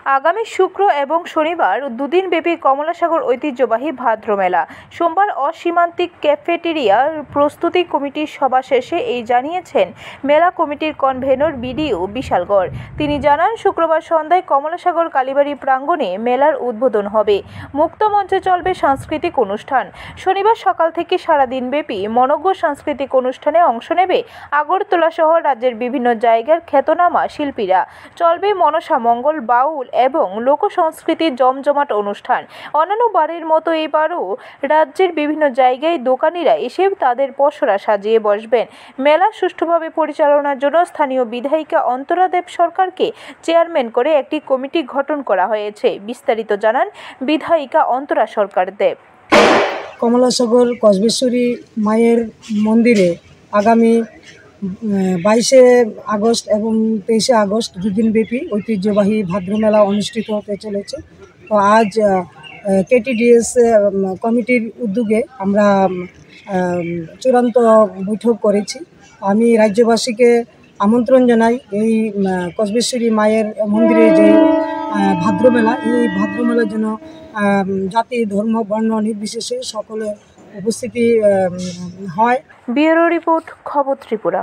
আগামী শুক্র এবং শনিবার দুদিনব্যাপী কমলাসাগর ঐতিহ্যবাহী ভাদ্র মেলা। সোমবার অসীমান্তিক ক্যাফেটেরিয়ার প্রস্তুতি কমিটির সভা শেষে এই জানিয়েছেন মেলা কমিটির কনভেনর বিডিও বিশালগড়। তিনি জানান, শুক্রবার সন্ধ্যায় কমলাসাগর কালীবাড়ি প্রাঙ্গণে মেলার উদ্বোধন হবে। মুক্ত মঞ্চে চলবে সাংস্কৃতিক অনুষ্ঠান। শনিবার সকাল থেকে সারাদিনব্যাপী মনোজ্ঞ সাংস্কৃতিক অনুষ্ঠানে অংশ নেবে আগরতলা সহ রাজ্যের বিভিন্ন জায়গার খ্যাতনামা শিল্পীরা। চলবে মনসা মঙ্গল, বাউল এবং লোক সংস্কৃতির জমজমাট অনুষ্ঠান। অন্যান্য বারের মতো এবারও রাজ্যের বিভিন্ন জায়গায় দোকানিরা এসে তাদের পসরা সাজিয়ে বসবেন। মেলা সুষ্ঠুভাবে পরিচালনার জন্য স্থানীয় বিধায়িকা অন্তরা দেব সরকারকে চেয়ারম্যান করে একটি কমিটি গঠন করা হয়েছে। বিস্তারিত জানান বিধায়িকা অন্তরা সরকার দেব। কমলাসাগর কসবেশ্বরী মায়ের মন্দিরে আগামী 22শে আগস্ট এবং 23শে আগস্ট দুদিনব্যাপী ঐতিহ্যবাহী ভাদ্র মেলা অনুষ্ঠিত হতে চলেছে। তো আজ কেটিডিএস কমিটির উদ্যোগে আমরা চূড়ান্ত বৈঠক করেছি। আমি রাজ্যবাসীকে আমন্ত্রণ জানাই এই কসবেশ্বরী মায়ের মন্দিরে যে ভাদ্র মেলা, এই ভাদ্র মেলার জন্য জাতি, ধর্ম, বর্ণ নির্বিশেষে সকলে উপস্থিতি হয়। ব্যুরো রিপোর্ট, খবর ত্রিপুরা।